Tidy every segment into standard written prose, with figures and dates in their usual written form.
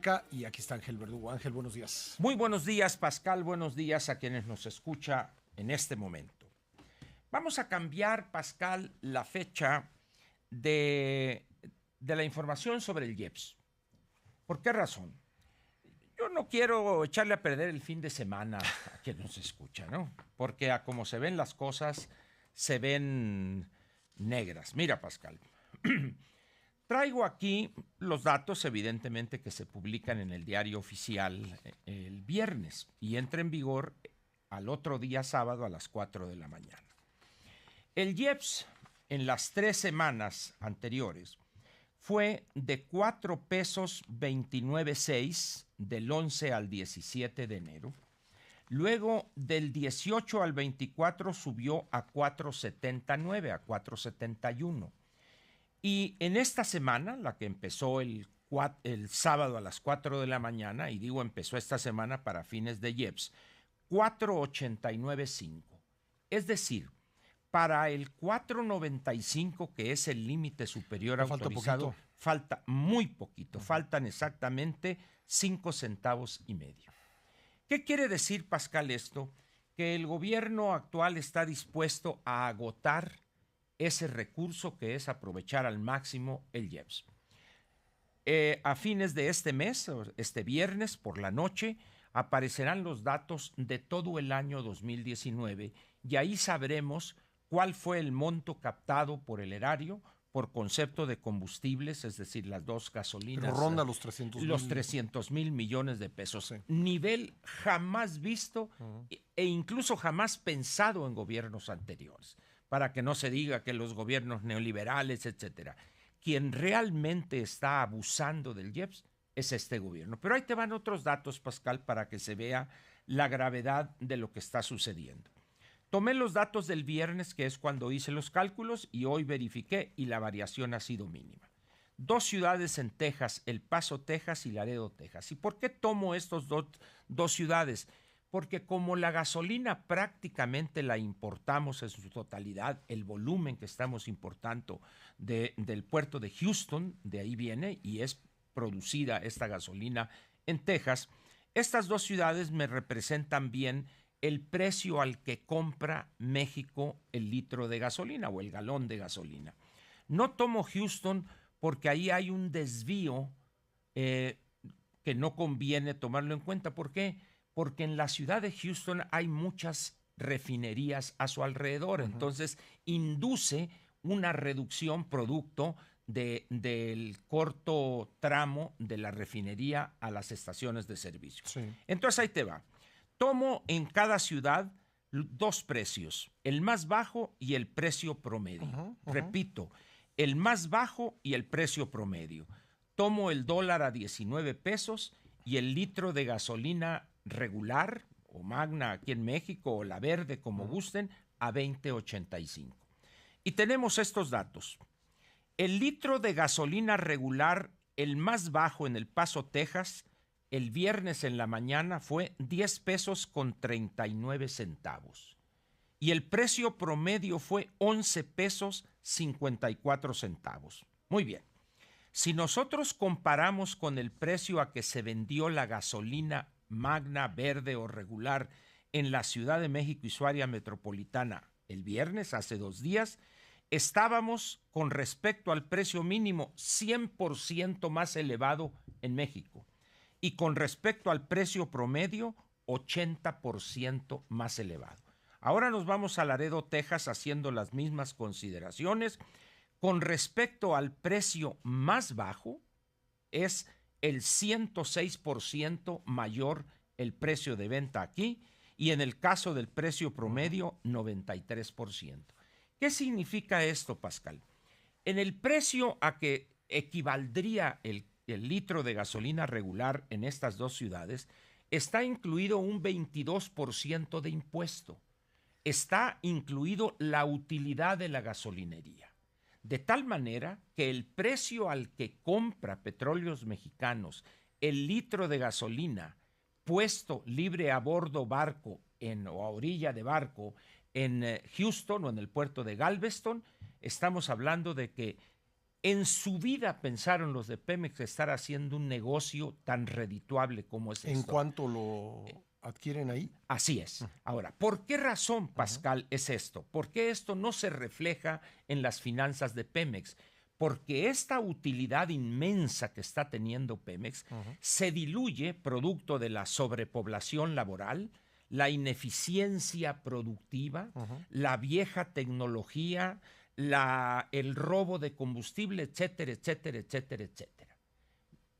República y aquí está Ángel Verdugo. Ángel, buenos días. Muy buenos días, Pascal. Buenos días a quienes nos escuchan en este momento. Vamos a cambiar, Pascal, la fecha de la información sobre el IEPS. ¿Por qué razón? Yo no quiero echarle a perder el fin de semana a quien nos escucha, ¿no? Porque a como se ven las cosas, se ven negras. Mira, Pascal, traigo aquí los datos, evidentemente, que se publican en el diario oficial el viernes y entra en vigor al otro día sábado a las 4 de la mañana. El IEPS en las 3 semanas anteriores fue de 4 pesos 29.6 del 11 al 17 de enero. Luego del 18 al 24 subió a 4.79, a 4.71. Y en esta semana, la que empezó el sábado a las 4 de la mañana, y digo empezó esta semana para fines de IEPS, 4.89.5. Es decir, para el 4.95, que es el límite superior autorizado, falta muy poquito, faltan exactamente 5 centavos y medio. ¿Qué quiere decir, Pascal, esto? Que el gobierno actual está dispuesto a agotar ese recurso que es aprovechar al máximo el IEPS. A fines de este mes, este viernes por la noche, aparecerán los datos de todo el año 2019 y ahí sabremos cuál fue el monto captado por el erario por concepto de combustibles, es decir, las dos gasolinas. Pero ronda los 300,000 millones de pesos. Sí. Nivel jamás visto e incluso jamás pensado en gobiernos anteriores, para que no se diga que los gobiernos neoliberales, etcétera. Quien realmente está abusando del IEPS es este gobierno. Pero ahí te van otros datos, Pascal, para que se vea la gravedad de lo que está sucediendo. Tomé los datos del viernes, que es cuando hice los cálculos, y hoy verifiqué y la variación ha sido mínima. 2 ciudades en Texas, El Paso, Texas y Laredo, Texas. ¿Y por qué tomo estos dos ciudades? Porque como la gasolina prácticamente la importamos en su totalidad, el volumen que estamos importando del puerto de Houston, de ahí viene y es producida esta gasolina en Texas, estas 2 ciudades me representan bien el precio al que compra México el litro de gasolina o el galón de gasolina. No tomo Houston porque ahí hay un desvío que no conviene tomarlo en cuenta. ¿Por qué? Porque en la ciudad de Houston hay muchas refinerías a su alrededor, entonces induce una reducción producto del corto tramo de la refinería a las estaciones de servicio. Sí. Entonces ahí te va. Tomo en cada ciudad 2 precios, el más bajo y el precio promedio. Repito, el más bajo y el precio promedio. Tomo el dólar a 19 pesos y el litro de gasolina regular o magna aquí en México o la verde, como gusten, a 20.85. Y tenemos estos datos. El litro de gasolina regular, el más bajo en El Paso, Texas, el viernes en la mañana fue 10 pesos con 39 centavos. Y el precio promedio fue 11 pesos 54 centavos. Muy bien. Si nosotros comparamos con el precio a que se vendió la gasolina magna, verde o regular en la Ciudad de México y su área metropolitana el viernes, hace 2 días, estábamos con respecto al precio mínimo 100% más elevado en México. Y con respecto al precio promedio, 80% más elevado. Ahora nos vamos a Laredo, Texas, haciendo las mismas consideraciones. Con respecto al precio más bajo, es el 106% mayor el precio de venta aquí y en el caso del precio promedio, 93%. ¿Qué significa esto, Pascal? En el precio a que equivaldría el litro de gasolina regular en estas 2 ciudades, está incluido un 22% de impuesto. Está incluido la utilidad de la gasolinería. De tal manera que el precio al que compra Petróleos Mexicanos el litro de gasolina puesto libre a bordo barco o a orilla de barco en Houston o en el puerto de Galveston, estamos hablando de que En su vida pensaron los de Pemex estar haciendo un negocio tan redituable como es esto. ¿En cuánto lo adquieren ahí? Así es. Ahora, ¿por qué razón, Pascal, es esto? ¿Por qué esto no se refleja en las finanzas de Pemex? Porque esta utilidad inmensa que está teniendo Pemex se diluye producto de la sobrepoblación laboral, la ineficiencia productiva, la vieja tecnología, el robo de combustible, etcétera, etcétera, etcétera, etcétera.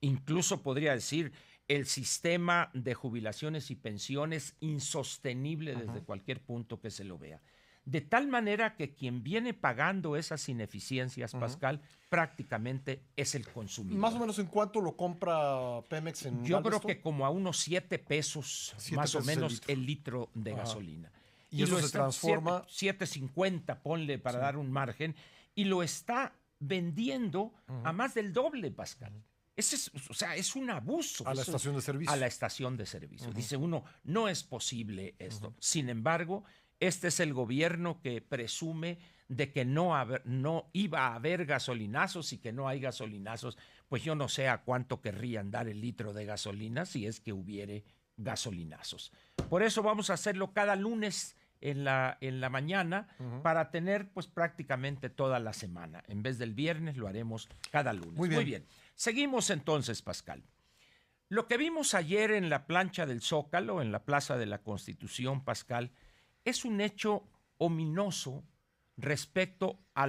Incluso podría decir el sistema de jubilaciones y pensiones insostenible desde cualquier punto que se lo vea. De tal manera que quien viene pagando esas ineficiencias, Pascal, prácticamente es el consumidor. ¿Más o menos en cuánto lo compra Pemex en Yo Galveston? creo que como a unos 7 pesos, más o menos, el litro de gasolina. Y eso se transforma. 7.50, ponle para dar un margen, y lo está vendiendo a más del doble, Pascal. Es un abuso. A la estación de servicio. A la estación de servicio. Dice uno, no es posible esto. Sin embargo, este es el gobierno que presume de que no iba a haber gasolinazos y que no hay gasolinazos. Pues yo no sé a cuánto querrían dar el litro de gasolina si es que hubiere gasolinazos. Por eso vamos a hacerlo cada lunes en la mañana para tener pues prácticamente toda la semana. En vez del viernes lo haremos cada lunes. Muy bien. Seguimos entonces, Pascal. Lo que vimos ayer en la plancha del Zócalo, en la Plaza de la Constitución, Pascal, es un hecho ominoso respecto a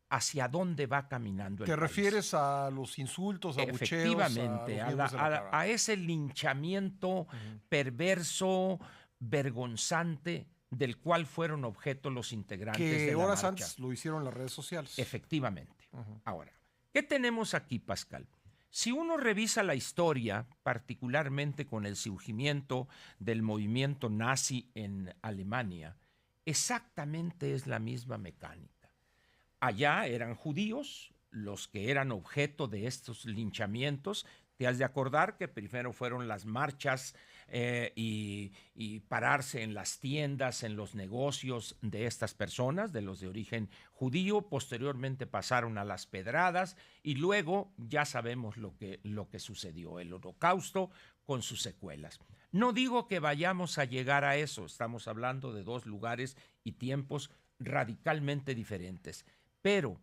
hacia dónde va caminando el país. ¿Te refieres a los insultos, abucheos? Efectivamente, a ese linchamiento perverso, vergonzante, del cual fueron objeto los integrantes de la marcha. Que horas antes lo hicieron en las redes sociales. Efectivamente. Ahora, ¿qué tenemos aquí, Pascal? Si uno revisa la historia, particularmente con el surgimiento del movimiento nazi en Alemania, exactamente es la misma mecánica. Allá eran judíos los que eran objeto de estos linchamientos. Te has de acordar que primero fueron las marchas y pararse en las tiendas, en los negocios de estas personas, de los de origen judío. Posteriormente pasaron a las pedradas y luego ya sabemos lo que sucedió, el Holocausto con sus secuelas. No digo que vayamos a llegar a eso, estamos hablando de dos lugares y tiempos radicalmente diferentes, pero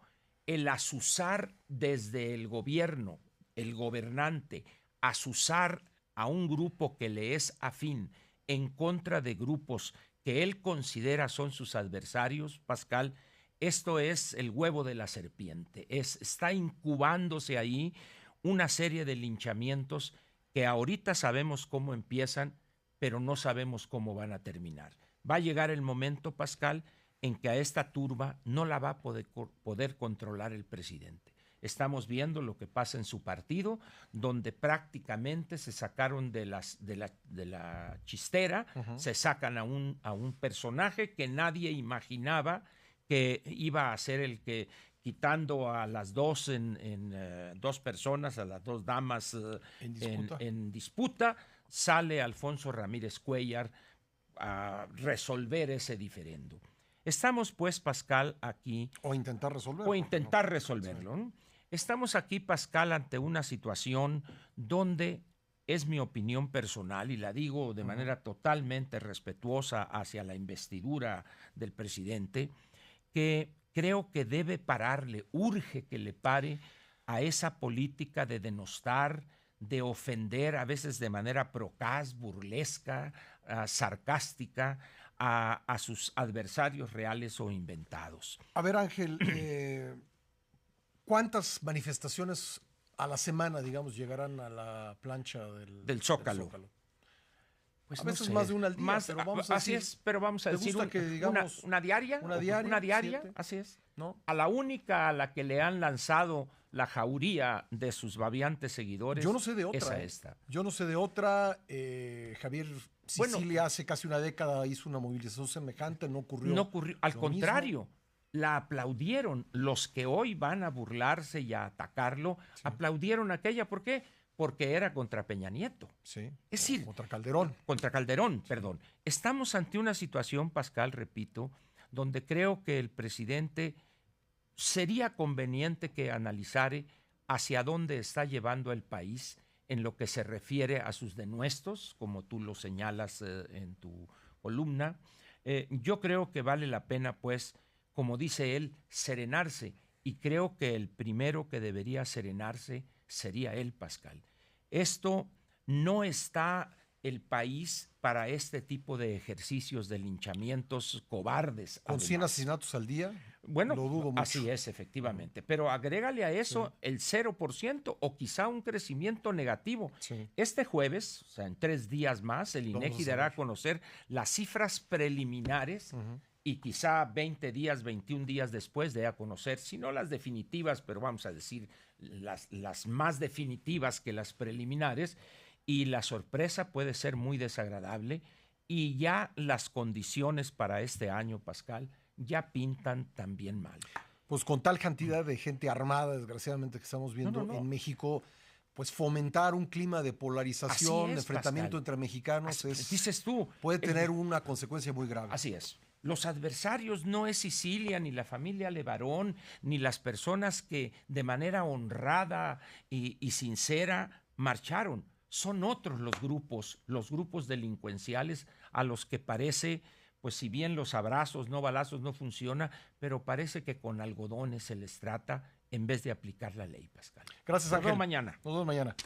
el azuzar desde el gobierno, el gobernante, azuzar a un grupo que le es afín en contra de grupos que él considera son sus adversarios, Pascal, esto es el huevo de la serpiente. Está incubándose ahí una serie de linchamientos que ahorita sabemos cómo empiezan, pero no sabemos cómo van a terminar. Va a llegar el momento, Pascal, en que a esta turba no la va a poder controlar el presidente. Estamos viendo lo que pasa en su partido, donde prácticamente se sacaron de la chistera, se sacan a un personaje que nadie imaginaba que iba a ser el que, quitando a las dos dos personas, a las dos damas en disputa, sale Alfonso Ramírez Cuéllar a resolver ese diferendo. Estamos, pues, Pascal, aquí... O intentar resolverlo. ¿No? Estamos aquí, Pascal, ante una situación donde es mi opinión personal, y la digo de manera totalmente respetuosa hacia la investidura del presidente, que creo que debe pararle, urge que le pare a esa política de denostar, de ofender, a veces de manera procaz, burlesca, sarcástica, a sus adversarios reales o inventados. A ver, Ángel, ¿cuántas manifestaciones a la semana, digamos, llegarán a la plancha del Zócalo? Pues a veces no sé, más de una al día, pero vamos a así decir, es, pero vamos a decir una diaria. Una diaria, 7. Así es. ¿No? A la única a la que le han lanzado la jauría de sus babiantes seguidores. Yo no sé de otra. Yo no sé de otra. Javier Sicilia hace casi una década hizo una movilización semejante, no ocurrió. No ocurrió, al contrario, la aplaudieron. Los que hoy van a burlarse y a atacarlo, aplaudieron aquella. ¿Por qué? Porque era contra Peña Nieto. Sí. Es decir, contra Calderón. Contra Calderón, perdón. Estamos ante una situación, Pascal, repito, donde creo que el presidente sería conveniente que analizara hacia dónde está llevando el país en lo que se refiere a sus denuestos, como tú lo señalas en tu columna. Yo creo que vale la pena, pues, como dice él, serenarse, y creo que el primero que debería serenarse sería él, Pascal. Esto no está el país para este tipo de ejercicios de linchamientos cobardes. ¿Con 100 asesinatos al día? Bueno, lo dudo mucho. Así es, efectivamente. Pero agrégale a eso el 0% o quizá un crecimiento negativo. Sí. Este jueves, o sea, en 3 días más, el INEGI dará a conocer las cifras preliminares y quizá 20 días, 21 días después dé a conocer, si no las definitivas, pero vamos a decir las más definitivas que las preliminares, y la sorpresa puede ser muy desagradable, y ya las condiciones para este año, Pascal, ya pintan también mal. Pues con tal cantidad de gente armada, desgraciadamente, que estamos viendo en México, pues fomentar un clima de polarización, de enfrentamiento, Pascal, entre mexicanos, dices tú, puede tener una consecuencia muy grave. Así es. Los adversarios no es Sicilia, ni la familia Levarón, ni las personas que de manera honrada y sincera marcharon. Son otros los grupos delincuenciales a los que parece, pues si bien los abrazos, no balazos, no funciona, pero parece que con algodones se les trata en vez de aplicar la ley, Pascal. Gracias, Ángel. Nos vemos mañana. Nos vemos mañana.